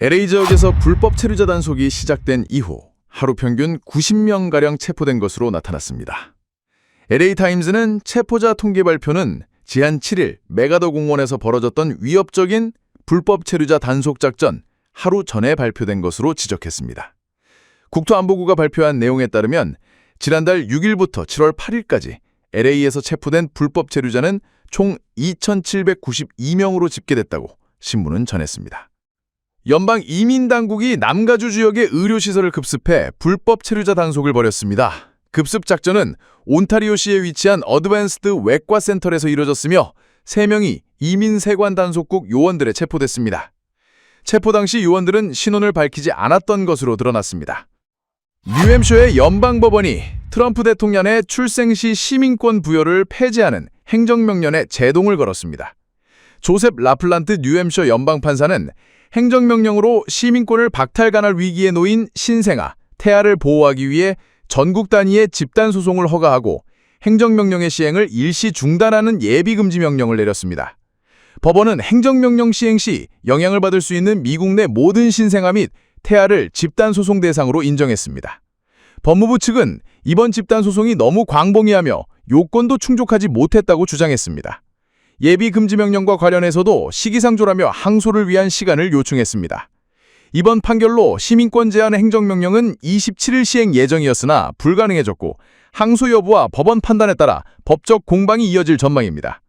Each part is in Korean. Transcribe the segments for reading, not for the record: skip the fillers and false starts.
LA 지역에서 불법 체류자 단속이 시작된 이후 하루 평균 90명가량 체포된 것으로 나타났습니다. LA타임즈는 체포자 통계 발표는 지난 7일 메가더 공원에서 벌어졌던 위협적인 불법 체류자 단속 작전 하루 전에 발표된 것으로 지적했습니다. 국토안보부가 발표한 내용에 따르면 지난달 6일부터 7월 8일까지 LA에서 체포된 불법 체류자는 총 2,792명으로 집계됐다고 신문은 전했습니다. 연방 이민당국이 남가주 지역의 의료시설을 급습해 불법 체류자 단속을 벌였습니다. 급습 작전은 온타리오시에 위치한 어드밴스드 외과 센터에서 이뤄졌으며 3명이 이민세관 단속국 요원들에 체포됐습니다. 체포 당시 요원들은 신원을 밝히지 않았던 것으로 드러났습니다. 뉴햄셔의 연방법원이 트럼프 대통령의 출생 시 시민권 부여를 폐지하는 행정명령에 제동을 걸었습니다. 조셉 라플란트 뉴햄셔 연방판사는 행정명령으로 시민권을 박탈당할 위기에 놓인 신생아, 태아를 보호하기 위해 전국 단위의 집단소송을 허가하고 행정명령의 시행을 일시 중단하는 예비금지 명령을 내렸습니다. 법원은 행정명령 시행 시 영향을 받을 수 있는 미국 내 모든 신생아 및 태아를 집단소송 대상으로 인정했습니다. 법무부 측은 이번 집단소송이 너무 광범위하며 요건도 충족하지 못했다고 주장했습니다. 예비금지명령과 관련해서도 시기상조라며 항소를 위한 시간을 요청했습니다. 이번 판결로 시민권 제한 행정명령은 27일 시행 예정이었으나 불가능해졌고 항소 여부와 법원 판단에 따라 법적 공방이 이어질 전망입니다.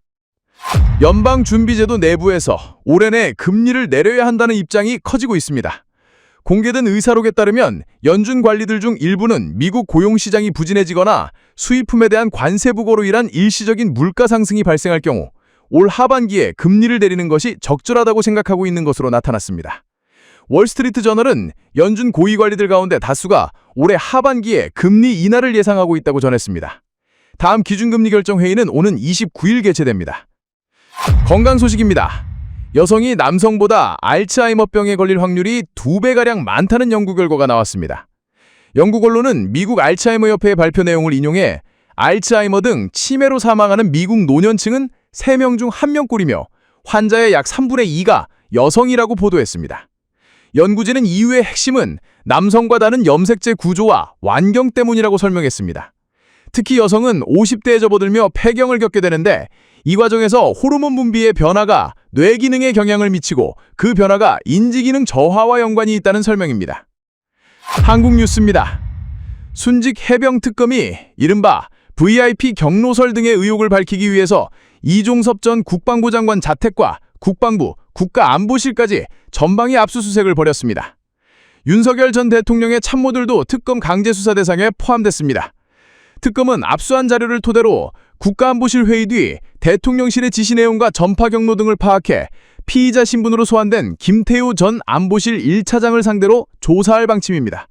연방준비제도 내부에서 올해 내 금리를 내려야 한다는 입장이 커지고 있습니다. 공개된 의사록에 따르면 연준 관리들 중 일부는 미국 고용시장이 부진해지거나 수입품에 대한 관세 부과로 인한 일시적인 물가 상승이 발생할 경우 올 하반기에 금리를 내리는 것이 적절하다고 생각하고 있는 것으로 나타났습니다. 월스트리트 저널은 연준 고위 관리들 가운데 다수가 올해 하반기에 금리 인하를 예상하고 있다고 전했습니다. 다음 기준금리 결정 회의는 오는 29일 개최됩니다. 건강 소식입니다. 여성이 남성보다 알츠하이머병에 걸릴 확률이 2배가량 많다는 연구 결과가 나왔습니다. 영국 언론은 미국 알츠하이머 협회의 발표 내용을 인용해 알츠하이머 등 치매로 사망하는 미국 노년층은 3명 중 1명꼴이며 환자의 약 3분의 2가 여성이라고 보도했습니다. 연구진은 이유의 핵심은 남성과 다른 염색체 구조와 완경 때문이라고 설명했습니다. 특히 여성은 50대에 접어들며 폐경을 겪게 되는데 이 과정에서 호르몬 분비의 변화가 뇌 기능에 영향을 미치고 그 변화가 인지 기능 저하와 연관이 있다는 설명입니다. 한국 뉴스입니다. 순직 해병 특검이 이른바 VIP 경로설 등의 의혹을 밝히기 위해서 이종섭 전 국방부 장관 자택과 국방부, 국가안보실까지 전방위 압수수색을 벌였습니다. 윤석열 전 대통령의 참모들도 특검 강제수사 대상에 포함됐습니다. 특검은 압수한 자료를 토대로 국가안보실 회의 뒤 대통령실의 지시 내용과 전파 경로 등을 파악해 피의자 신분으로 소환된 김태우 전 안보실 1차장을 상대로 조사할 방침입니다.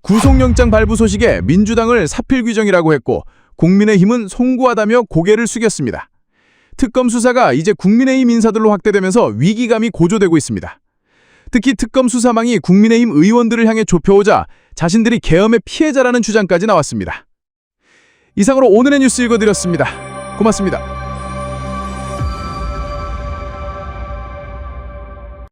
구속영장 발부 소식에 민주당을 사필규정이라고 했고 국민의힘은 송구하다며 고개를 숙였습니다. 특검 수사가 이제 국민의힘 인사들로 확대되면서 위기감이 고조되고 있습니다. 특히 특검 수사망이 국민의힘 의원들을 향해 좁혀오자 자신들이 계엄의 피해자라는 주장까지 나왔습니다. 이상으로 오늘의 뉴스 읽어드렸습니다. 고맙습니다.